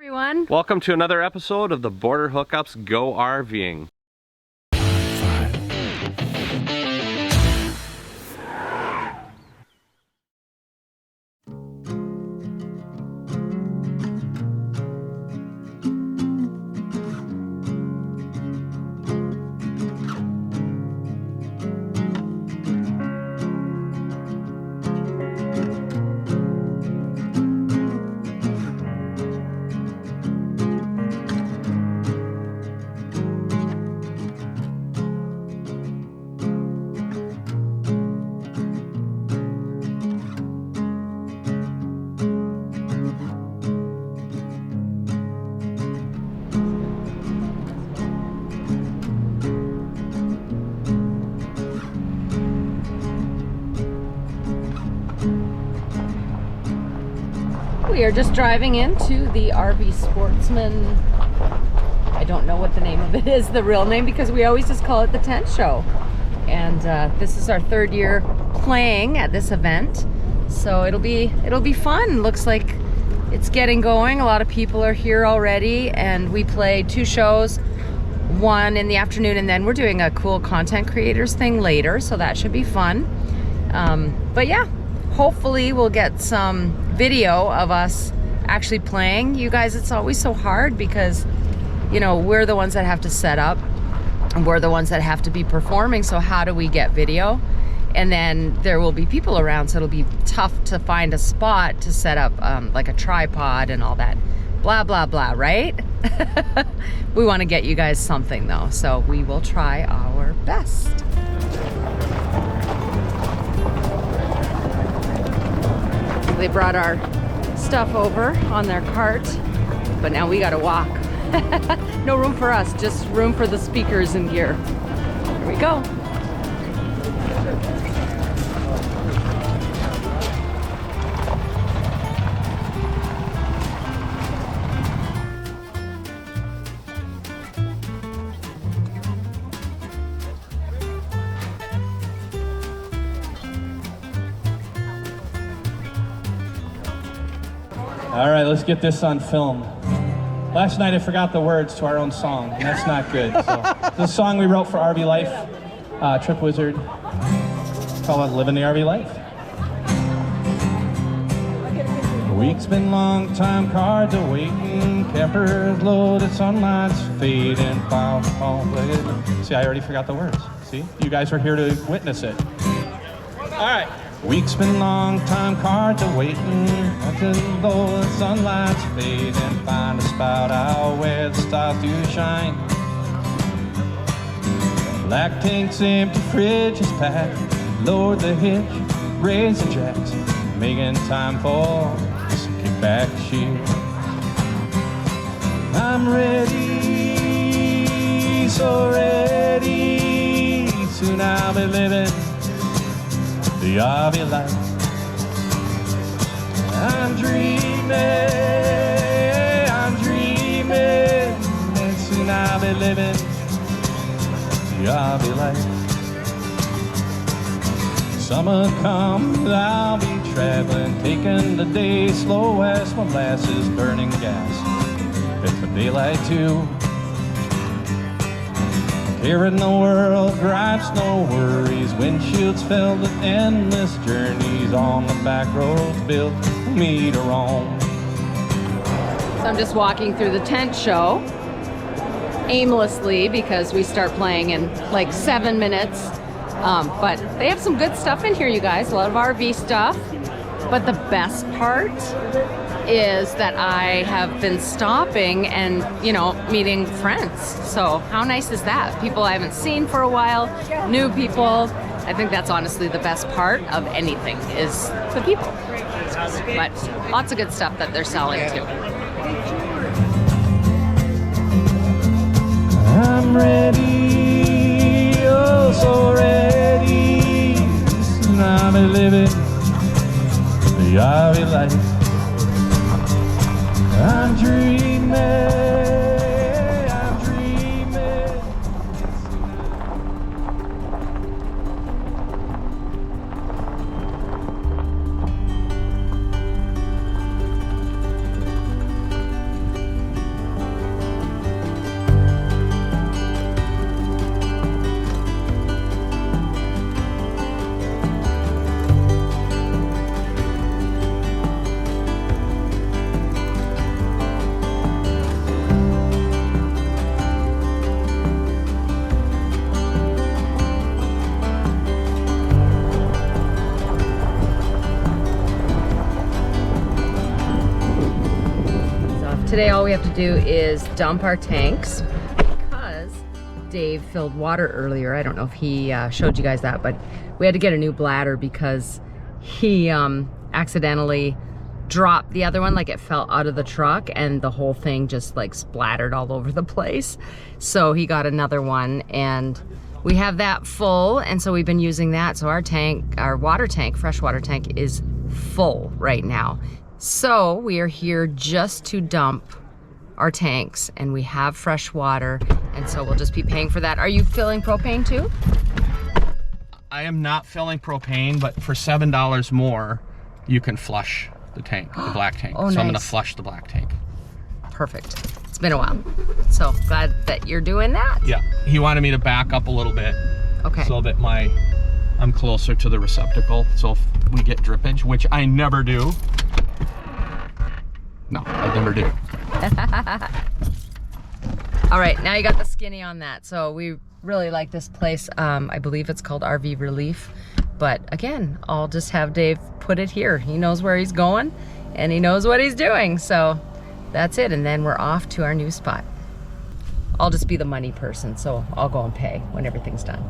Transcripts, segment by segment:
Everyone, Welcome to another episode of the Border Hookups Go RVing. we are just driving into the RV Sportsman. I don't know what the name of it is, the real name, because we always just call it the tent show. And this is our third year playing at this event, so it'll be fun. Looks like it's getting going. A lot of people are here already, and we played 2 shows, one in the afternoon, and then we're doing a cool content creators thing later, so that should be fun. But yeah, hopefully we'll get some video of us actually playing. You guys, it's always so hard because, you know, we're the ones that have to set up and we're the ones that have to be performing, so how do we get video? And then there will be people around, so it'll be tough to find a spot to set up like a tripod and all that blah blah blah, right? We want to get you guys something though, so we will try our best. They brought our stuff over on their cart, but now we gotta walk. No room for us, just room for the speakers and gear. Here we go. All right, let's get this on film. Last night I forgot the words to our own song, and that's not good. So, this song we wrote for RV Life, Trip Wizard, called Living the RV Life. A week's been long, time cards are waiting, campers loaded, sunlight's fading, pow, pow. See, I already forgot the words. See, you guys are here to witness it. All right. Weeks been long, time cards are waiting, until the sunlight's fading, find a spot out where the stars do shine. Black tanks, empty fridge is packed, lower the hitch, raise the jacks, making time for some kickback shit. I'm ready, so ready, soon I'll be living the RV life. I'm dreaming, and soon I'll be living the RV life. Summer comes, I'll be traveling, taking the day slow as molasses, burning gas. It's the daylight too. Here in the world, drives no worries, windshields filled with endless journeys on the back roads built for me to roam. So I'm just walking through the tent show aimlessly because we start playing in like 7 minutes. But they have some good stuff in here, you guys, a lot of RV stuff. But the best part is that I have been stopping and, you know, meeting friends. So how nice is that? People I haven't seen for a while, new people. I think that's honestly the best part of anything is the people. But lots of good stuff that they're selling too. I'm ready, oh so ready, soon I'll be living the RV life. I'm dreaming, I'm dreaming. Today all we have to do is dump our tanks because Dave filled water earlier. I don't know if he showed you guys that, but we had to get a new bladder because he accidentally dropped the other one, like it fell out of the truck and the whole thing just like splattered all over the place. So he got another one and we have that full, and so we've been using that. So our tank, our water tank, freshwater tank is full right now. So we are here just to dump our tanks and we have fresh water, and so we'll just be paying for that. Are you filling propane too? I am not filling propane, but for $7 more, you can flush the tank, the black tank. Oh, so nice. I'm gonna flush the black tank. Perfect. It's been a while. So glad that you're doing that. Yeah, he wanted me to back up a little bit. Okay. So that I'm closer to the receptacle. So if we get drippage, which I never do. No, I never do. All right, now you got the skinny on that. So we really like this place. I believe it's called RV Relief. But again, I'll just have Dave put it here. He knows where he's going and he knows what he's doing. So that's it. And then we're off to our new spot. I'll just be the money person, so I'll go and pay when everything's done.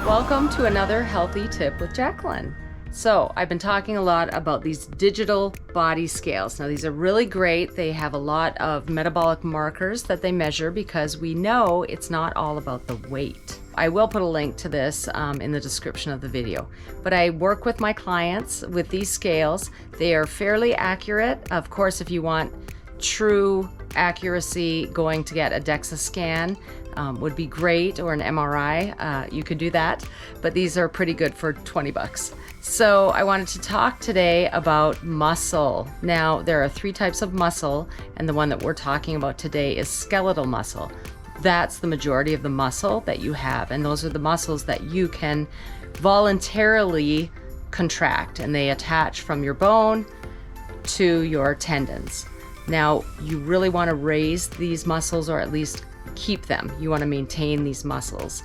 Welcome to another healthy tip with Jacqueline. So I've been talking a lot about these digital body scales. Now these are really great. They have a lot of metabolic markers that they measure because we know it's not all about the weight. I will put a link to this in the description of the video. But I work with my clients with these scales. They are fairly accurate. Of course, if you want true accuracy, going to get a DEXA scan would be great, or an MRI. You could do that. But these are pretty good for 20 bucks. So I wanted to talk today about muscle. Now, there are 3 types of muscle, and the one that we're talking about today is skeletal muscle. That's the majority of the muscle that you have, and those are the muscles that you can voluntarily contract, and they attach from your bone to your tendons. Now, you really want to raise these muscles, or at least keep them. You want to maintain these muscles.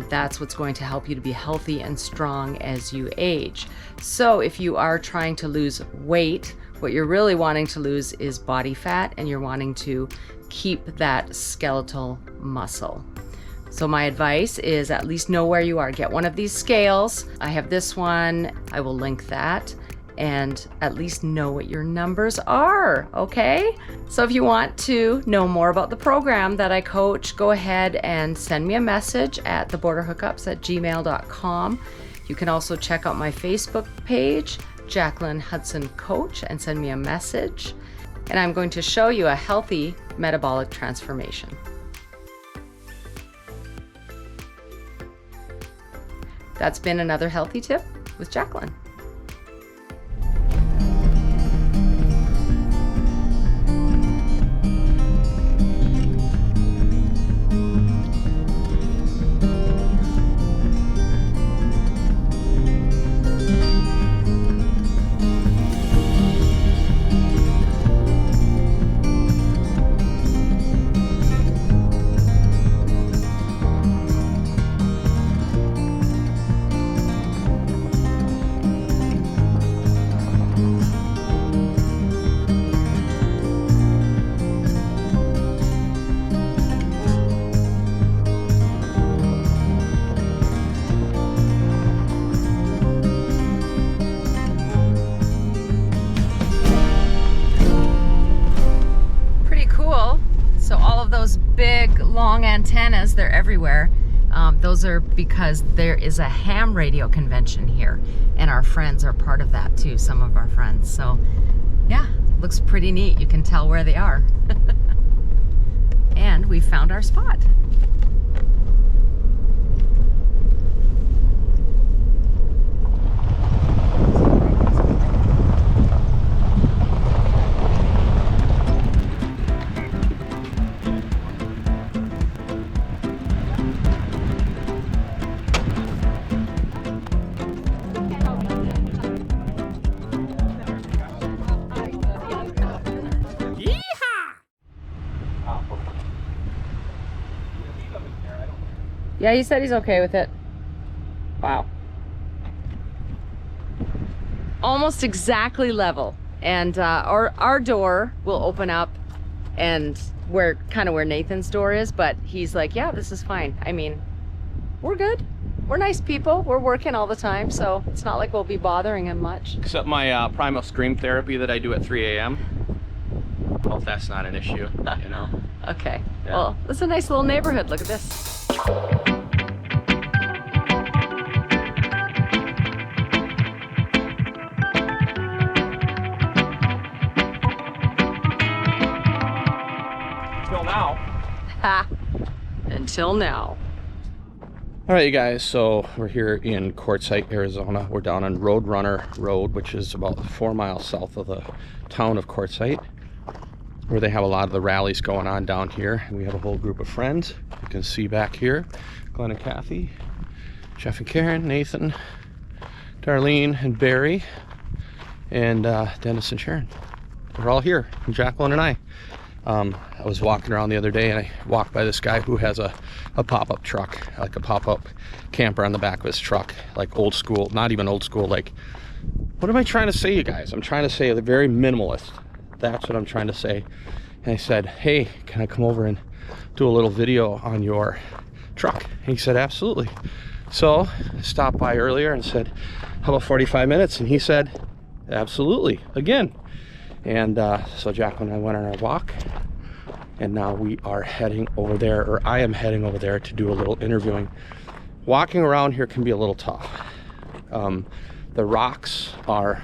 That's what's going to help you to be healthy and strong as you age. So if you are trying to lose weight, what you're really wanting to lose is body fat, and you're wanting to keep that skeletal muscle. So my advice is at least know where you are. Get one of these scales. I have this one. I will link that. And at least know what your numbers are, okay? So if you want to know more about the program that I coach, go ahead and send me a message at theborderhookups@gmail.com. You can also check out my Facebook page, Jacqueline Hudson Coach, and send me a message. And I'm going to show you a healthy metabolic transformation. That's been another healthy tip with Jacqueline. Big long antennas, they're everywhere. Those are because there is a ham radio convention here, and our friends are part of that too, some of our friends. So yeah, looks pretty neat. You can tell where they are. And we found our spot. Yeah, he said he's okay with it. Wow. Almost exactly level. And our door will open up and where Nathan's door is, but he's like, yeah, this is fine. I mean, we're good. We're nice people. We're working all the time, so it's not like we'll be bothering him much. Except my primal scream therapy that I do at 3 a.m. Well, that's not an issue, you know. Okay. Yeah. Well, this is a nice little neighborhood. Look at this. Until now. Ha! Until now. All right, you guys, so we're here in Quartzsite, Arizona. We're down on Roadrunner Road, which is about 4 miles south of the town of Quartzsite, where they have a lot of the rallies going on down here. And we have a whole group of friends. You can see back here, Glenn and Kathy, Jeff and Karen, Nathan, Darlene and Barry, and Dennis and Sharon. We're all here, and Jacqueline and I. I was walking around the other day and I walked by this guy who has a pop-up truck, like a pop-up camper on the back of his truck, like old school, not even old school, like, what am I trying to say, you guys? I'm trying to say the very minimalist. That's what I'm trying to say. And I said, hey, can I come over and do a little video on your truck? And he said, absolutely. So I stopped by earlier and said, how about 45 minutes? And he said, absolutely, again. And so Jacqueline and I went on our walk, and now we are heading over there, or I am heading over there to do a little interviewing. Walking around here can be a little tough. The rocks are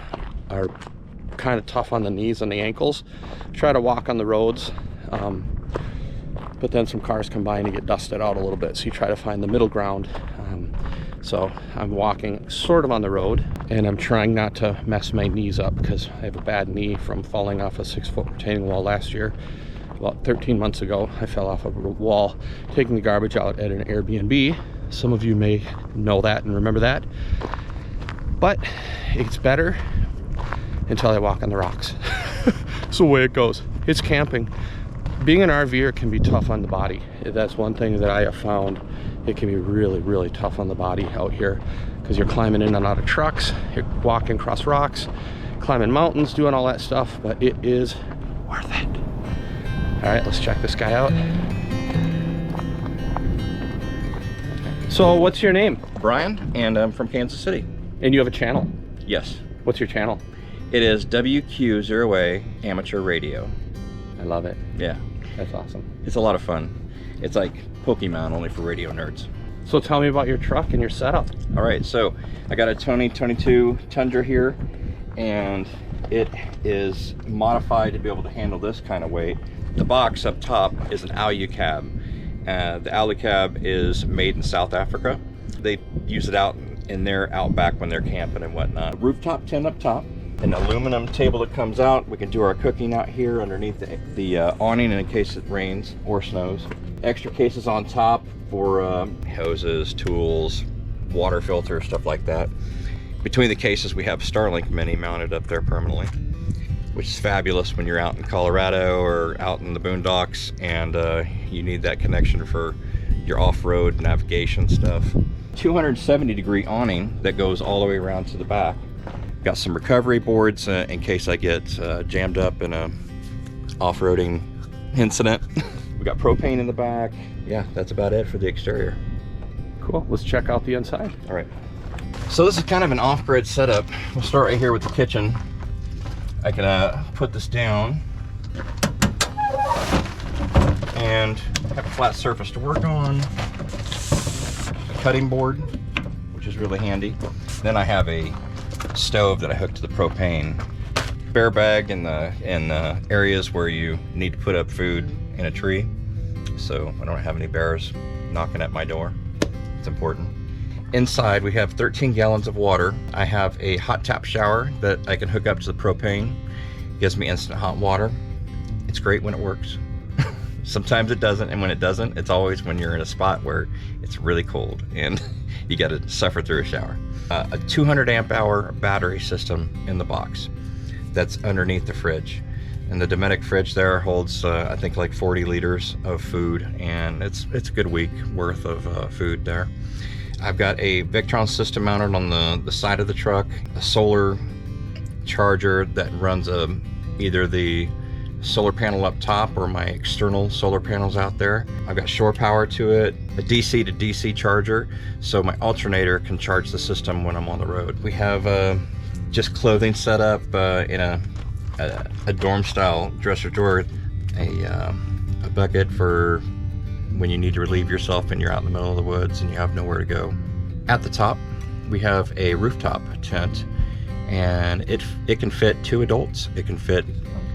kind of tough on the knees and the ankles. Try to walk on the roads, but then some cars come by and you get dusted out a little bit, so you try to find the middle ground. So I'm walking sort of on the road, and I'm trying not to mess my knees up because I have a bad knee from falling off a 6-foot retaining wall last year. About 13 months ago, I fell off a wall taking the garbage out at an Airbnb. Some of you may know that and remember that. But it gets better until I walk on the rocks. It's the way it goes. It's camping. Being an RVer can be tough on the body. That's one thing that I have found. It can be really, really tough on the body out here because you're climbing in and out of trucks, you're walking across rocks, climbing mountains, doing all that stuff, but it is worth it. All right, let's check this guy out. So what's your name? Brian, and I'm from Kansas City. And you have a channel? Yes. What's your channel? It is WQ0A Amateur Radio. I love it. Yeah. That's awesome. It's a lot of fun. It's like Pokemon, only for radio nerds. So tell me about your truck and your setup. All right, so I got a 2022 Tundra here, and it is modified to be able to handle this kind of weight. The box up top is an Alu cab. The Alu cab is made in South Africa. They use it out in their outback when they're camping and whatnot. Rooftop tent up top, an aluminum table that comes out. We can do our cooking out here underneath the awning in case it rains or snows. Extra cases on top for hoses, tools, water filters, stuff like that. Between the cases we have Starlink Mini mounted up there permanently, which is fabulous when you're out in Colorado or out in the boondocks and you need that connection for your off-road navigation stuff. 270-degree awning that goes all the way around to the back. Got some recovery boards in case I get jammed up in a off-roading incident. We got propane in the back. Yeah, that's about it for the exterior. Cool, let's check out the inside. All right. So this is kind of an off-grid setup. We'll start right here with the kitchen. I can put this down and have a flat surface to work on. A cutting board, which is really handy. Then I have a stove that I hook to the propane. Bear bag in the areas where you need to put up food in a tree, so I don't have any bears knocking at my door. It's important. Inside we have 13 gallons of water. I have a hot tap shower that I can hook up to the propane. It gives me instant hot water. It's great when it works. Sometimes it doesn't, and when it doesn't, it's always when you're in a spot where it's really cold and you got to suffer through a shower. A 200 amp hour battery system in the box that's underneath the fridge. And the Dometic fridge there holds, I think, like 40 liters of food, and it's a good week worth of food there. I've got a Victron system mounted on the side of the truck, a solar charger that runs either the solar panel up top or my external solar panels out there. I've got shore power to it, a DC to DC charger, so my alternator can charge the system when I'm on the road. We have just clothing set up in a dorm style dresser drawer, a bucket for when you need to relieve yourself and you're out in the middle of the woods and you have nowhere to go. At the top, we have a rooftop tent, and it can fit 2 adults. It can fit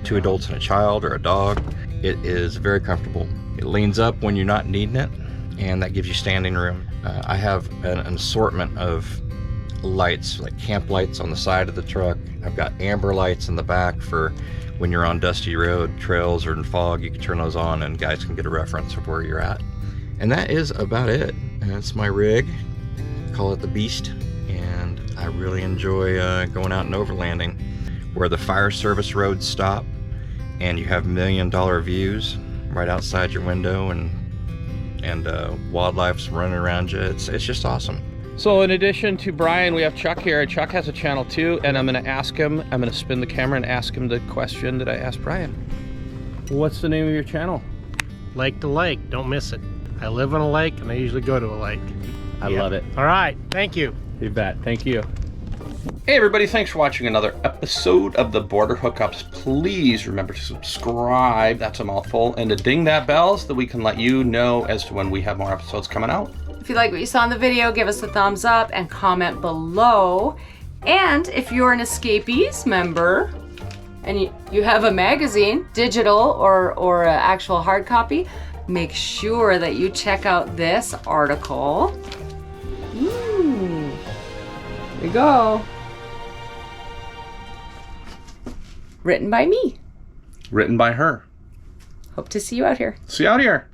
2 adults and a child or a dog. It is very comfortable. It leans up when you're not needing it, and that gives you standing room. I have an assortment of lights, like camp lights on the side of the truck. I've got amber lights in the back for when you're on dusty road trails or in fog. You can turn those on and guys can get a reference of where you're at. And that is about it. That's my rig. Call it the Beast, and I really enjoy going out and overlanding where the fire service roads stop and you have $1 million views right outside your window, and wildlife's running around you. It's just awesome. So in addition to Brian, we have Chuck here. Chuck has a channel too, and I'm going to ask him, I'm going to spin the camera and ask him the question that I asked Brian. What's the name of your channel? Lake to lake, don't miss it. I live on a lake and I usually go to a lake. I love it. All right, thank you. You bet, thank you. Hey everybody, thanks for watching another episode of the Border Hookups. Please remember to subscribe, that's a mouthful, and to ding that bell so that we can let you know as to when we have more episodes coming out. If you like what you saw in the video, give us a thumbs up and comment below. And if you're an Escapees member and you have a magazine, digital or an actual hard copy, make sure that you check out this article. There you go. Written by me. Written by her. Hope to see you out here. See you out here.